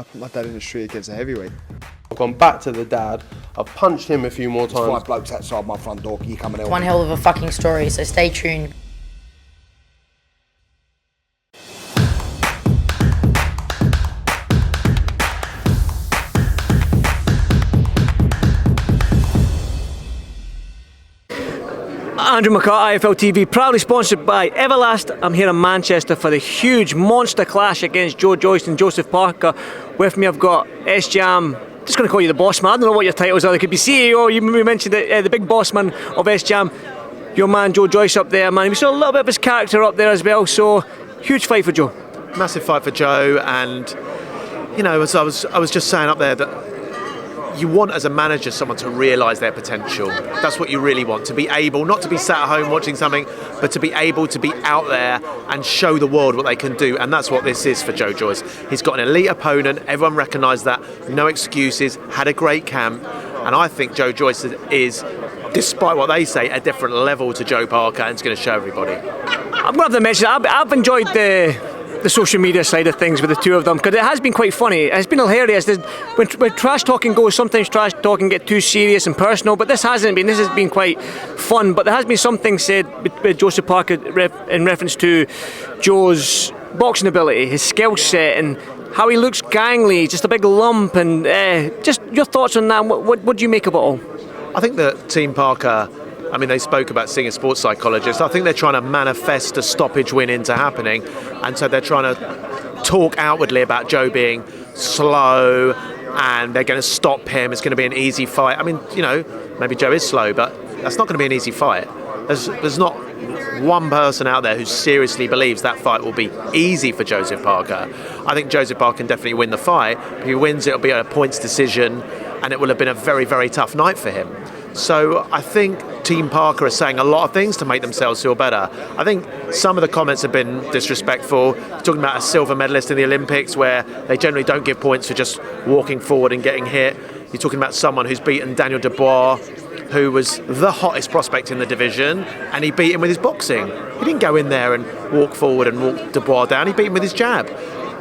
I put my dad in the street against a heavyweight. I've gone back to the dad. I've punched him a few more times. 5 blokes outside my front door. Can you come and help One me? hell of a fucking story, so stay tuned. Andrew McCART, IFL TV, proudly sponsored by Everlast. I'm here in Manchester for the huge monster clash against Joe Joyce and Joseph Parker. With me I've got S-Jam, just going to call you the boss man, I don't know what your titles are, they could be CEO, you mentioned the big boss man of S-Jam, your man Joe Joyce up there, man. We saw a little bit of his character up there as well, so huge fight for Joe. Massive fight for Joe, and you know, as I was just saying up there, that you want as a manager someone to realise their potential. That's what you really want, to be able, not to be sat at home watching something, but to be able to be out there and show the world what they can do, and that's what this is for Joe Joyce. He's got an elite opponent, everyone recognised that, no excuses, had a great camp, and I think Joe Joyce is, despite what they say, a different level to Joe Parker, and it's going to show everybody. I'm going to have to mention, I've enjoyed the social media side of things with the two of them, because it has been quite funny. It's been hilarious. When trash talking goes, sometimes trash talking get too serious and personal, but this hasn't been. This has been quite fun, but there has been something said with Joseph Parker in reference to Joe's boxing ability, his skill set, and how he looks gangly, just a big lump, and just your thoughts on that. What do you make of it all? I think that Team Parker, I mean, they spoke about seeing a sports psychologist. I think they're trying to manifest a stoppage win into happening, and so they're trying to talk outwardly about Joe being slow, and they're going to stop him. It's going to be an easy fight. I mean, you know, maybe Joe is slow, but that's not going to be an easy fight. There's not one person out there who seriously believes that fight will be easy for Joseph Parker. I think Joseph Parker can definitely win the fight. If he wins, it'll be a points decision, and it will have been a very, very tough night for him. So I think Team Parker are saying a lot of things to make themselves feel better. I think some of the comments have been disrespectful, talking about a silver medalist in the Olympics where they generally don't give points for just walking forward and getting hit. You're talking about someone who's beaten Daniel Dubois, who was the hottest prospect in the division, and he beat him with his boxing. He didn't go in there and walk forward and walk Dubois down, he beat him with his jab.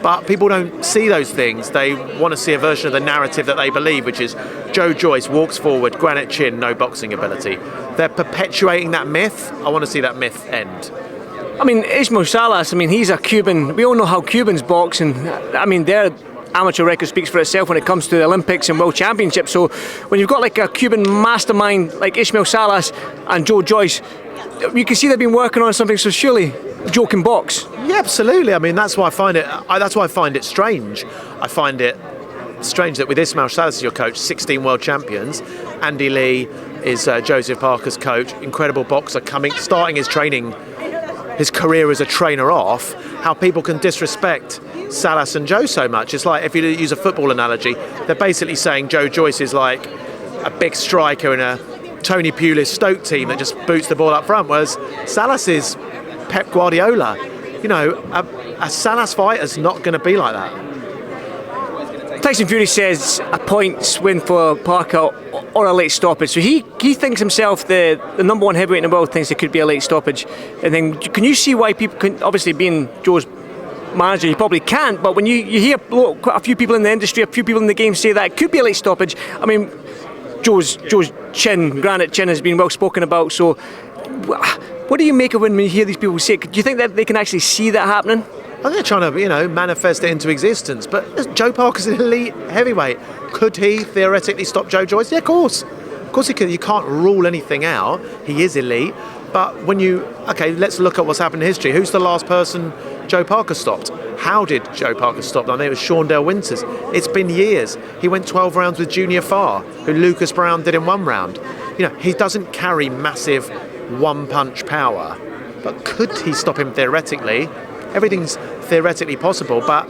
But people don't see those things. They want to see a version of the narrative that they believe, which is Joe Joyce walks forward, granite chin, no boxing ability. They're perpetuating that myth. I want to see that myth end. I mean, Ismael Salas, I mean, he's a Cuban. We all know how Cubans box, and I mean, their amateur record speaks for itself when it comes to the Olympics and World Championships. So when you've got like a Cuban mastermind like Ismael Salas and Joe Joyce, you can see they've been working on something, so surely Joe can box. Yeah, absolutely. I mean, that's why I find it strange. I find it strange that with Ismael Salas as your coach, 16 world champions, Andy Lee is Joseph Parker's coach, incredible boxer, starting his career as a trainer off, how people can disrespect Salas and Joe so much. It's like, if you use a football analogy, they're basically saying Joe Joyce is like a big striker in a Tony Pulis Stoke team that just boots the ball up front, whereas Salas is Pep Guardiola. You know, a Salas fight is not going to be like that. Tyson Fury says a points win for Parker or a late stoppage. So he thinks himself, the number one heavyweight in the world, thinks it could be a late stoppage. And then can you see why people can, obviously being Joe's manager, you probably can't, but when you hear quite a few people in the industry, a few people in the game say that it could be a late stoppage. I mean, Joe's chin, granite chin, has been well spoken about. So what do you make of when you hear these people say it? Do you think that they can actually see that happening? I think they're trying to, you know, manifest it into existence. But Joe Parker's an elite heavyweight. Could he theoretically stop Joe Joyce? Yeah, of course. Of course he could. You can't rule anything out. He is elite. But let's look at what's happened in history. Who's the last person Joe Parker stopped? How did Joe Parker stop? I think it was Shaundell Winters. It's been years. He went 12 rounds with Junior Farr, who Lucas Brown did in 1 round. You know, he doesn't carry massive one-punch power. But could he stop him theoretically? Everything's theoretically possible, but,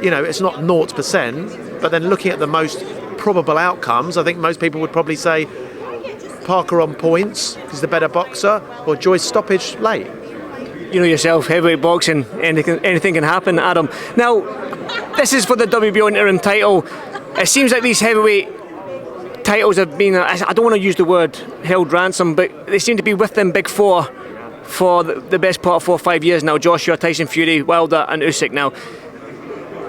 you know, it's not 0%. But then looking at the most probable outcomes, I think most people would probably say Parker on points, because he's the better boxer, or Joyce stoppage late. You know yourself, heavyweight boxing, anything can happen, Adam. Now, this is for the WBO interim title. It seems like these heavyweight titles have been, I don't want to use the word held ransom, but they seem to be with them big four for the best part of 4 or 5 years now. Joshua, Tyson Fury, Wilder and Usyk. Now,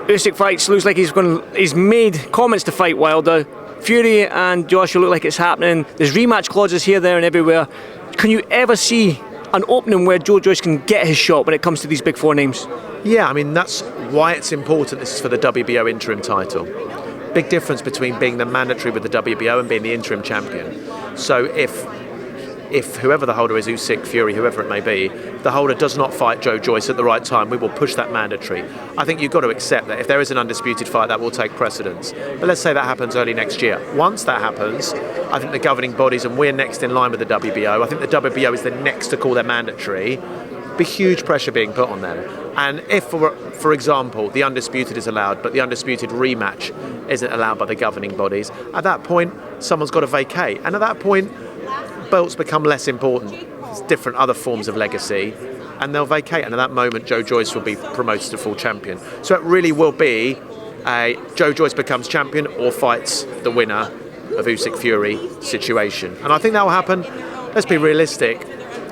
Usyk fights, looks like he's made comments to fight Wilder. Fury and Joshua look like it's happening. There's rematch clauses here, there and everywhere. Can you ever see an opening where Joe Joyce can get his shot when it comes to these big four names? Yeah, I mean, that's why it's important this is for the WBO interim title. Big difference between being the mandatory with the WBO and being the interim champion. So if whoever the holder is, Usyk, Fury, whoever it may be, the holder does not fight Joe Joyce at the right time, we will push that mandatory. I think you've got to accept that if there is an undisputed fight, that will take precedence. But let's say that happens early next year. Once that happens, I think the governing bodies, and we're next in line with the WBO, I think the WBO is the next to call their mandatory, be huge pressure being put on them. And if, for example, the undisputed is allowed, but the undisputed rematch isn't allowed by the governing bodies, at that point, someone's got to vacate. And at that point, belts become less important. There's different other forms of legacy, and they'll vacate. And at that moment, Joe Joyce will be promoted to full champion. So it really will be a Joe Joyce becomes champion or fights the winner of Usyk Fury situation. And I think that will happen. Let's be realistic.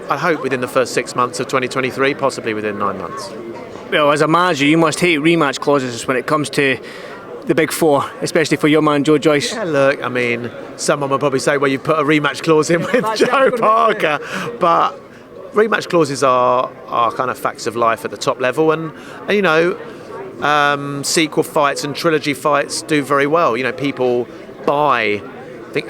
I hope within the first 6 months of 2023, possibly within 9 months. Well, as a manager, you must hate rematch clauses when it comes to the big four, especially for your man Joe Joyce. Yeah, look, I mean, someone will probably say, well, you put a rematch clause in with Joe Parker, but rematch clauses are kind of facts of life at the top level, and you know, sequel fights and trilogy fights do very well. You know, people buy. I think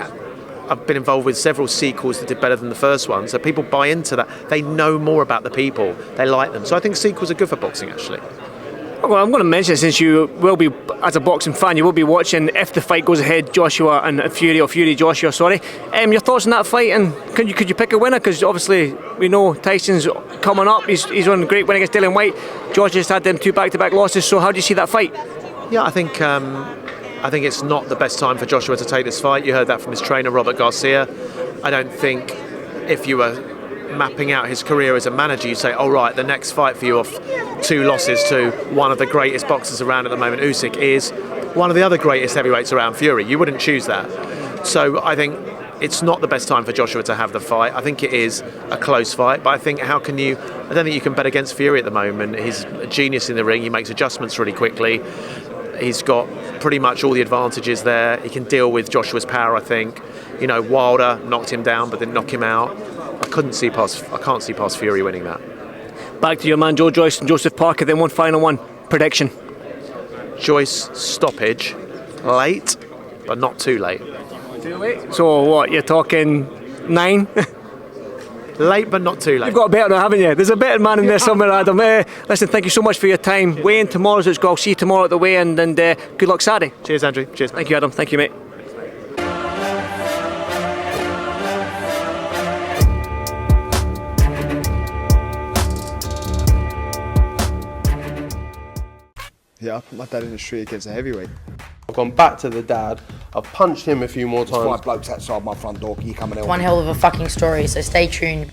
I've been involved with several sequels that did better than the first one, so people buy into that. They know more about the people. They like them. So I think sequels are good for boxing, actually. Well, I'm going to mention it since you will be, as a boxing fan, you will be watching if the fight goes ahead, Joshua and Fury, or Fury Joshua, sorry. Your thoughts on that fight, and could you pick a winner? Because obviously we know Tyson's coming up. He's on a great win against Dillian White. Joshua just had them 2 back-to-back losses. So how do you see that fight? Yeah, I think it's not the best time for Joshua to take this fight. You heard that from his trainer, Robert Garcia. I don't think if you were mapping out his career as a manager, you say, oh right, the next fight for you off 2 losses to one of the greatest boxers around at the moment, Usyk, is one of the other greatest heavyweights around, Fury. You wouldn't choose that. So I think it's not the best time for Joshua to have the fight. I think it is a close fight, but I think I don't think you can bet against Fury at the moment. He's a genius in the ring. He makes adjustments really quickly. He's got pretty much all the advantages there. He can deal with Joshua's power, I think. You know, Wilder knocked him down but didn't knock him out. I can't see past Fury winning that. Back to your man Joe Joyce and Joseph Parker, then one final one. Prediction. Joyce stoppage, late, but not too late. Too late? So what, you're talking 9? Late, but not too late. You've got a better now, haven't you? There's a better man in there somewhere, Adam. Listen, thank you so much for your time. Weigh-in tomorrow, so I'll see you tomorrow at the weigh-in, and good luck Saturday. Cheers, Andrew. Cheers. Thank you, Adam. Thank you, mate. Yeah, I put my dad in the street against a heavyweight. I've gone back to the dad. I've punched him a few more times. 5 blokes outside my front door. You coming in? One hell of a fucking story, so stay tuned.